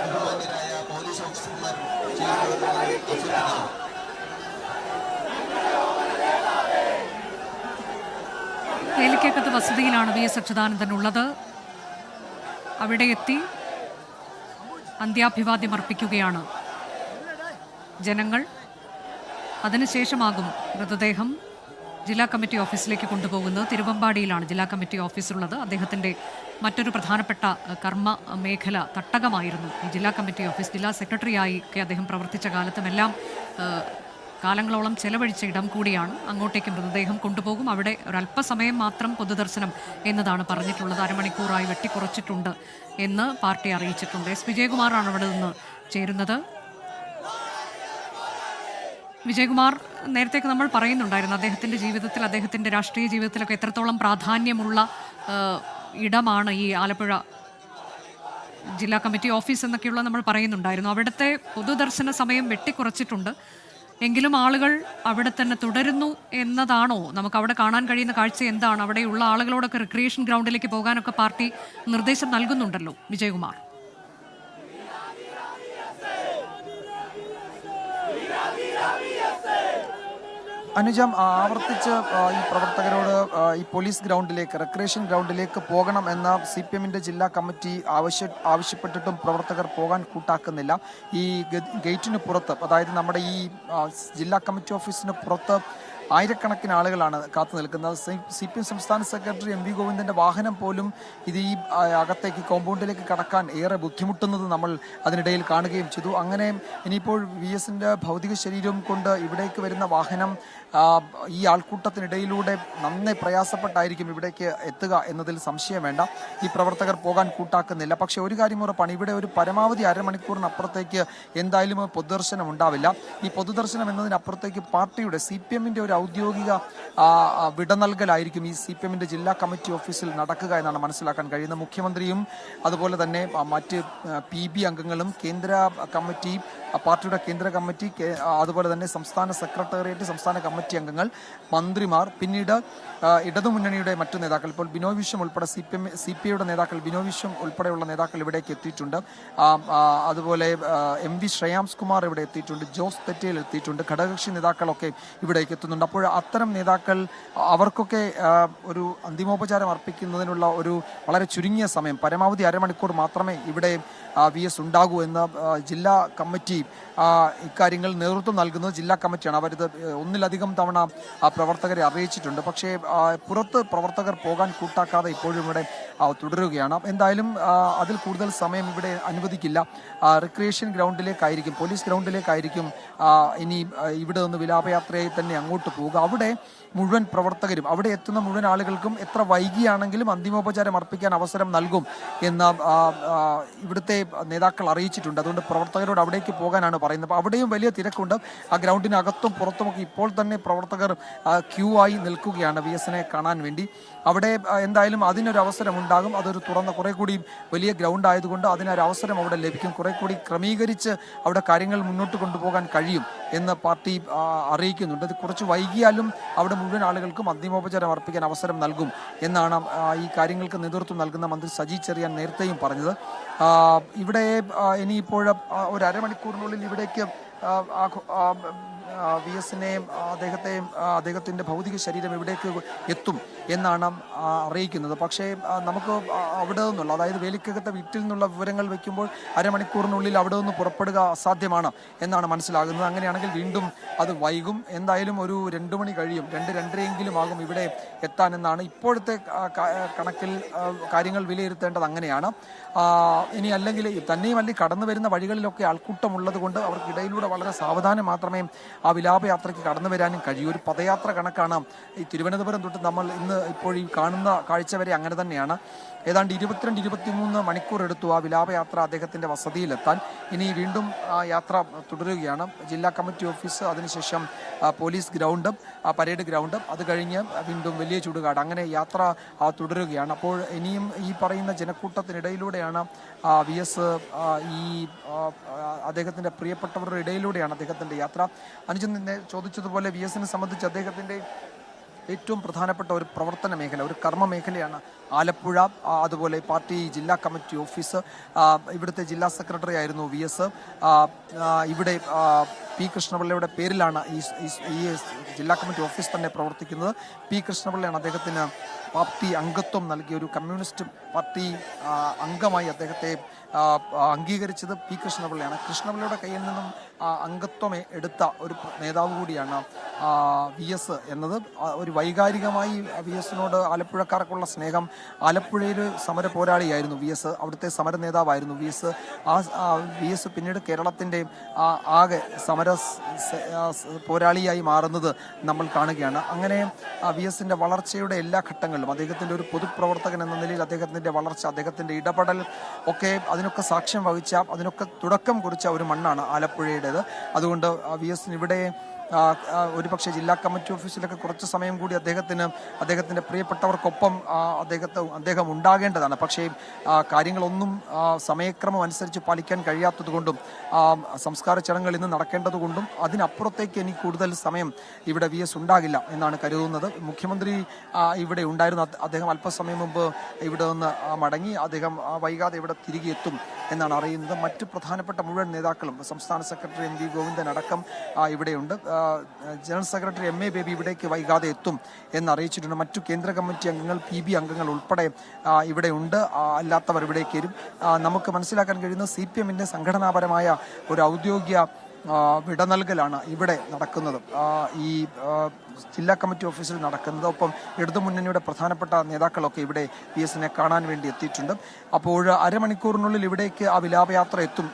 ബഹുമാന്യരായ പോലീസ് ഓഫീസർമാർ ചെയ്യുന്നതെന്ന് ഏലിക്കക്കത്ത് വസതിയിലാണ് വി.എസ്. അച്യുതാനന്ദൻ ഉള്ളത്. അവിടെ എത്തി അന്ത്യാഭിവാദ്യം അർപ്പിക്കുകയാണ് ജനങ്ങൾ. അതിനുശേഷമാകും മൃതദേഹം ജില്ലാ കമ്മിറ്റി ഓഫീസിലേക്ക് കൊണ്ടുപോകുന്നത്. തിരുവമ്പാടിയിലാണ് ജില്ലാ കമ്മിറ്റി ഓഫീസുള്ളത്. അദ്ദേഹത്തിൻ്റെ മറ്റൊരു പ്രധാനപ്പെട്ട കർമ്മ മേഖല തട്ടകമായിരുന്നു ഈ ജില്ലാ കമ്മിറ്റി ഓഫീസ്. ജില്ലാ സെക്രട്ടറിയായി ഒക്കെ അദ്ദേഹം പ്രവർത്തിച്ച കാലത്തുമെല്ലാം കാലങ്ങളോളം ചെലവഴിച്ച ഇടം കൂടിയാണ്. അങ്ങോട്ടേക്ക് മൃതദേഹം കൊണ്ടുപോകും. അവിടെ ഒരല്പസമയം മാത്രം പൊതുദർശനം എന്നതാണ് പറഞ്ഞിട്ടുള്ളത്. അരമണിക്കൂറായി വെട്ടിക്കുറച്ചിട്ടുണ്ട് എന്ന് പാർട്ടി അറിയിച്ചിട്ടുണ്ട്. എസ് വിജയകുമാറാണ് അവിടെ നിന്ന് ചേരുന്നത്. വിജയകുമാർ, നേരത്തേക്ക് നമ്മൾ പറയുന്നുണ്ടായിരുന്നു അദ്ദേഹത്തിൻ്റെ ജീവിതത്തിൽ, അദ്ദേഹത്തിൻ്റെ രാഷ്ട്രീയ ജീവിതത്തിലൊക്കെ എത്രത്തോളം പ്രാധാന്യമുള്ള ഇടമാണ് ഈ ആലപ്പുഴ ജില്ലാ കമ്മിറ്റി ഓഫീസ് എന്നൊക്കെയുള്ള നമ്മൾ പറയുന്നുണ്ടായിരുന്നു. അവിടുത്തെ പൊതുദർശന സമയം വെട്ടിക്കുറച്ചിട്ടുണ്ട്. എങ്കിലും ആളുകൾ അവിടെ തന്നെ തുടരുന്നു എന്നതാണോ നമുക്ക് അവിടെ കാണാൻ കഴിയുന്ന കാഴ്ച? എന്താണ് അവിടെയുള്ള ആളുകളോടൊക്കെ റിക്രിയേഷൻ ഗ്രൗണ്ടിലേക്ക് പോകാനൊക്കെ പാർട്ടി നിർദ്ദേശം നൽകുന്നുണ്ടല്ലോ വിജയകുമാർ. അനുജം ആവർത്തിച്ച് ഈ പ്രവർത്തകരോട് ഈ പോലീസ് ഗ്രൗണ്ടിലേക്ക്, റിക്രിയേഷൻ ഗ്രൗണ്ടിലേക്ക് പോകണം എന്ന CPM-ന്റെ ജില്ലാ കമ്മിറ്റി ആവശ്യപ്പെട്ടിട്ടും പ്രവർത്തകർ പോകാൻ കൂട്ടാക്കുന്നില്ല. ഈ ഗേറ്റിന് പുറത്ത്, അതായത് നമ്മുടെ ഈ ജില്ലാ കമ്മിറ്റി ഓഫീസിന് പുറത്ത് ആയിരക്കണക്കിന് ആളുകളാണ് കാത്തു നിൽക്കുന്നത്. CPM സംസ്ഥാന സെക്രട്ടറി MV ഗോവിന്ദൻ്റെ വാഹനം പോലും ഇത് ഈ അകത്തേക്ക് കോമ്പൗണ്ടിലേക്ക് കടക്കാൻ ഏറെ ബുദ്ധിമുട്ടുന്നത് നമ്മൾ അതിനിടയിൽ കാണുകയും ചെയ്തു. അങ്ങനെ ഇനിയിപ്പോൾ VS-ന്റെ ഭൗതിക ശരീരം കൊണ്ട് ഇവിടേക്ക് വരുന്ന വാഹനം ഈ ആൾക്കൂട്ടത്തിനിടയിലൂടെ നന്നേ പ്രയാസപ്പെട്ടായിരിക്കും ഇവിടേക്ക് എത്തുക എന്നതിൽ സംശയം വേണ്ട. ഈ പ്രവർത്തകർ പോകാൻ കൂട്ടാക്കുന്നില്ല. പക്ഷേ ഒരു കാര്യം ഉറപ്പാണ്, ഇവിടെ ഒരു പരമാവധി അരമണിക്കൂറിനപ്പുറത്തേക്ക് എന്തായാലും പൊതുദർശനം ഉണ്ടാവില്ല. ഈ പൊതുദർശനം എന്നതിനപ്പുറത്തേക്ക് പാർട്ടിയുടെ CPM-ന്റെ ഒരു ഔദ്യോഗിക വിട നൽകലായിരിക്കും ഈ CPM-ന്റെ ജില്ലാ കമ്മിറ്റി ഓഫീസിൽ നടക്കുക എന്നാണ് മനസ്സിലാക്കാൻ കഴിയുന്നത്. മുഖ്യമന്ത്രിയും അതുപോലെ തന്നെ മറ്റ് PB അംഗങ്ങളും കേന്ദ്ര കമ്മിറ്റി, പാർട്ടിയുടെ കേന്ദ്ര കമ്മിറ്റി, അതുപോലെ തന്നെ സംസ്ഥാന സെക്രട്ടേറിയറ്റ്, സംസ്ഥാന കമ്മിറ്റി അംഗങ്ങൾ, മന്ത്രിമാർ, പിന്നീട് ഇടതുമുന്നണിയുടെ മറ്റു നേതാക്കൾ, ഇപ്പോൾ ബിനോയ് വിശ്വം ഉൾപ്പെടെ CPI-യുടെ നേതാക്കൾ, ബിനോയ് വിശ്വം ഉൾപ്പെടെയുള്ള നേതാക്കൾ ഇവിടേക്ക് എത്തിയിട്ടുണ്ട്. അതുപോലെ MV ശ്രേയാംസ് കുമാർ ഇവിടെ എത്തിയിട്ടുണ്ട്, ജോസ് തെറ്റയിൽ എത്തിയിട്ടുണ്ട്, ഘടകകക്ഷി നേതാക്കളൊക്കെ ഇവിടേക്ക് എത്തുന്നുണ്ട്. അപ്പോൾ അത്തരം നേതാക്കൾ, അവർക്കൊക്കെ ഒരു അന്തിമോപചാരം അർപ്പിക്കുന്നതിനുള്ള ഒരു വളരെ ചുരുങ്ങിയ സമയം, പരമാവധി അരമണിക്കൂർ മാത്രമേ ഇവിടെ VS ഉണ്ടാകൂ എന്ന് ജില്ലാ കമ്മിറ്റി ഇക്കാര്യങ്ങൾ നേതൃത്വം നൽകുന്നത് ജില്ലാ കമ്മിറ്റിയാണ്. അവരിത് ഒന്നിലധികം തവണ പ്രവർത്തകരെ അറിയിച്ചിട്ടുണ്ട്. പക്ഷേ പുറത്ത് പ്രവർത്തകർ പോകാൻ കൂട്ടാക്കാതെ ഇപ്പോഴും ഇവിടെ തുടരുകയാണ്. എന്തായാലും അതിൽ കൂടുതൽ സമയം ഇവിടെ അനുവദിക്കില്ല. റിക്രിയേഷൻ ഗ്രൗണ്ടിലേക്കായിരിക്കും, പോലീസ് ഗ്രൗണ്ടിലേക്കായിരിക്കും ഇനി ഇവിടെ നിന്ന് വിലാപയാത്രയായി തന്നെ അങ്ങോട്ട് പോവുക. അവിടെ മുഴുവൻ പ്രവർത്തകരും, അവിടെ എത്തുന്ന മുഴുവൻ ആളുകൾക്കും എത്ര വൈകിയാണെങ്കിലും അന്തിമോപചാരം അർപ്പിക്കാൻ അവസരം നൽകും എന്ന് ഇവിടുത്തെ നേതാക്കൾ അറിയിച്ചിട്ടുണ്ട്. അതുകൊണ്ട് പ്രവർത്തകരോട് അവിടേക്ക് പോകാനാണ് പറയുന്നത്. അപ്പോൾ അവിടെയും വലിയ തിരക്കുണ്ട്. ആ ഗ്രൗണ്ടിനകത്തും പുറത്തുമൊക്കെ ഇപ്പോൾ തന്നെ പ്രവർത്തകർ ക്യൂ ആയി നിൽക്കുകയാണ് VS-നെ കാണാൻ വേണ്ടി. അവിടെ എന്തായാലും അതിനൊരു അവസരം ഉണ്ടാകും. അതൊരു തുറന്ന, കുറെ കൂടി വലിയ ഗ്രൗണ്ട് ആയതുകൊണ്ട് അതിനൊരു അവസരം അവിടെ ലഭിക്കും. കുറെ കൂടി ക്രമീകരിച്ച് അവിടെ കാര്യങ്ങൾ മുന്നോട്ട് കൊണ്ടുപോകാൻ കഴിയും എന്ന് പാർട്ടി അറിയിക്കുന്നുണ്ട്. അത് കുറച്ച് വൈകിയാലും അവിടെ മുഴുവൻ ആളുകൾക്കും അന്തിമോപചാരം അർപ്പിക്കാൻ അവസരം നൽകും എന്നാണ് ഈ കാര്യങ്ങൾക്ക് നേതൃത്വം നൽകുന്ന മന്ത്രി സജി ചെറിയാൻ നേരത്തെയും പറഞ്ഞത്. ഇവിടെ ഇനിയിപ്പോൾ ഒരു അരമണിക്കൂറിനുള്ളിൽ ഇവിടേക്ക് VS-നെയും അദ്ദേഹത്തിൻ്റെ ഭൗതിക ശരീരം ഇവിടേക്ക് എത്തും എന്നാണ് അറിയിക്കുന്നത്. പക്ഷേ നമുക്ക് അവിടെ നിന്നുള്ള, അതായത് വേലിക്കകത്തെ വീട്ടിൽ നിന്നുള്ള വിവരങ്ങൾ വയ്ക്കുമ്പോൾ അരമണിക്കൂറിനുള്ളിൽ അവിടെ നിന്ന് പുറപ്പെടുക അസാധ്യമാണ് എന്നാണ് മനസ്സിലാകുന്നത്. അങ്ങനെയാണെങ്കിൽ വീണ്ടും അത് വൈകും. എന്തായാലും ഒരു 2 മണി കഴിയും, 2-2:30 ആകും ഇവിടെ എത്താനെന്നാണ് ഇപ്പോഴത്തെ കണക്കിൽ കാര്യങ്ങൾ വിലയിരുത്തേണ്ടത്. അങ്ങനെയാണ്. ഇനി അല്ലെങ്കിൽ തന്നെയും കടന്നു വരുന്ന വഴികളിലൊക്കെ ആൾക്കൂട്ടമുള്ളത് കൊണ്ട് അവർക്കിടയിലൂടെ വളരെ സാവധാനം മാത്രമേ ആ വിലാപയാത്രയ്ക്ക് കടന്നു വരാനും കഴിയൂ. ഒരു പദയാത്ര കണക്കാണ് ഈ തിരുവനന്തപുരം തൊട്ട് നമ്മൾ ഇന്ന് ഇപ്പോൾ ഈ കാണുന്ന കാഴ്ച വരെ അങ്ങനെ തന്നെയാണ്. ഏതാണ്ട് 22-23 മണിക്കൂർ എടുത്തു ആ വിലാപയാത്ര അദ്ദേഹത്തിൻ്റെ വസതിയിലെത്താൻ. ഇനി വീണ്ടും ആ യാത്ര തുടരുകയാണ്. ജില്ലാ കമ്മിറ്റി ഓഫീസ്, അതിനുശേഷം പോലീസ് ഗ്രൗണ്ട്, പരേഡ് ഗ്രൗണ്ട്, അത് കഴിഞ്ഞ് വീണ്ടും വലിയ ചുടുകാട്, അങ്ങനെ യാത്ര തുടരുകയാണ്. അപ്പോൾ ഇനിയും ഈ പറയുന്ന ജനക്കൂട്ടത്തിനിടയിലൂടെയാണ് VS ഈ അദ്ദേഹത്തിൻ്റെ പ്രിയപ്പെട്ടവരുടെ ഇടയിലൂടെയാണ് അദ്ദേഹത്തിൻ്റെ യാത്ര. അനുജൻ ചോദിച്ചതുപോലെ VS-നെ സംബന്ധിച്ച് അദ്ദേഹത്തിൻ്റെ ഏറ്റവും പ്രധാനപ്പെട്ട ഒരു പ്രവർത്തന മേഖല, ഒരു കർമ്മ മേഖലയാണ് ആലപ്പുഴ. അതുപോലെ പാർട്ടി ജില്ലാ കമ്മിറ്റി ഓഫീസ്, ഇവിടുത്തെ ജില്ലാ സെക്രട്ടറി ആയിരുന്നു VS. ഇവിടെ പി കൃഷ്ണപിള്ളയുടെ പേരിലാണ് ഈ ജില്ലാ കമ്മിറ്റി ഓഫീസ് തന്നെ പ്രവർത്തിക്കുന്നത്. പി കൃഷ്ണപിള്ളയാണ് അദ്ദേഹത്തിന് പാർട്ടി അംഗത്വം നൽകിയ, ഒരു കമ്മ്യൂണിസ്റ്റ് പാർട്ടി അംഗമായി അദ്ദേഹത്തെ അംഗീകരിച്ചത് പി കൃഷ്ണപിള്ളയാണ്. കൃഷ്ണപിള്ളയുടെ കയ്യിൽ നിന്നും അംഗത്വം എടുത്ത ഒരു നേതാവ് കൂടിയാണ് VS എന്നത്. ഒരു വൈകാരികമായി VSനോട് ആലപ്പുഴക്കാർക്കുള്ള സ്നേഹം, ആലപ്പുഴയിൽ സമര പോരാളിയായിരുന്നു VS, അവിടുത്തെ സമര നേതാവായിരുന്നു VS. VS പിന്നീട് കേരളത്തിൻ്റെ ആകെ സമര പോരാളിയായി മാറുന്നത് നമ്മൾ കാണുകയാണ്. അങ്ങനെ VSന്റെ വളർച്ചയുടെ എല്ലാ ഘട്ടങ്ങളിലും അദ്ദേഹത്തിൻ്റെ ഒരു പൊതുപ്രവർത്തകൻ എന്ന നിലയിൽ അദ്ദേഹത്തിൻ്റെ വളർച്ച, അദ്ദേഹത്തിൻ്റെ ഇടപെടൽ ഒക്കെ അതിനൊക്കെ സാക്ഷ്യം വഹിച്ച, അതിനൊക്കെ തുടക്കം കുറിച്ച ഒരു മണ്ണാണ് ആലപ്പുഴയുടേത്. അതുകൊണ്ട് VSന് ഇവിടെ ഒരുപക്ഷെ ജില്ലാ കമ്മിറ്റി ഓഫീസിലൊക്കെ കുറച്ച് സമയം കൂടി അദ്ദേഹത്തിൻ്റെ പ്രിയപ്പെട്ടവർക്കൊപ്പം അദ്ദേഹം ഉണ്ടാകേണ്ടതാണ്. പക്ഷേ കാര്യങ്ങളൊന്നും സമയക്രമം അനുസരിച്ച് പാലിക്കാൻ കഴിയാത്തതുകൊണ്ടും സംസ്കാര ചടങ്ങുകൾ ഇന്ന് നടക്കേണ്ടതുകൊണ്ടും അതിനപ്പുറത്തേക്ക് ഇനി കൂടുതൽ സമയം ഇവിടെ VS ഉണ്ടാകില്ല എന്നാണ് കരുതുന്നത്. മുഖ്യമന്ത്രി ഇവിടെ ഉണ്ടായിരുന്നു. അദ്ദേഹം അല്പസമയം മുമ്പ് ഇവിടെ നിന്ന് മടങ്ങി. അദ്ദേഹം വൈകാതെ ഇവിടെ തിരികെ എത്തും എന്നാണ് അറിയുന്നത്. മറ്റ് പ്രധാനപ്പെട്ട മുഴുവൻ നേതാക്കളും, സംസ്ഥാന സെക്രട്ടറി MV ഗോവിന്ദൻ അടക്കം ഇവിടെയുണ്ട്. ജനറൽ സെക്രട്ടറി MA ബേബി ഇവിടേക്ക് വൈകാതെ എത്തും എന്നറിയിച്ചിട്ടുണ്ട്. മറ്റു കേന്ദ്ര കമ്മിറ്റി അംഗങ്ങൾ, PB അംഗങ്ങൾ ഉൾപ്പെടെ ഇവിടെ ഉണ്ട്. അല്ലാത്തവർ ഇവിടേക്ക് വരും. നമുക്ക് മനസ്സിലാക്കാൻ കഴിയുന്നത് CPMന്റെ സംഘടനാപരമായ ഒരു ഔദ്യോഗിക വിട നൽകലാണ് ഇവിടെ നടക്കുന്നത്, ഈ ജില്ലാ കമ്മിറ്റി ഓഫീസിൽ നടക്കുന്നത്. ഒപ്പം ഇടതുമുന്നണിയുടെ പ്രധാനപ്പെട്ട നേതാക്കളൊക്കെ ഇവിടെ VSനെ കാണാൻ വേണ്ടി എത്തിയിട്ടുണ്ട്. അപ്പോൾ അരമണിക്കൂറിനുള്ളിൽ ഇവിടേക്ക് ആ വിലാപയാത്ര എത്തും.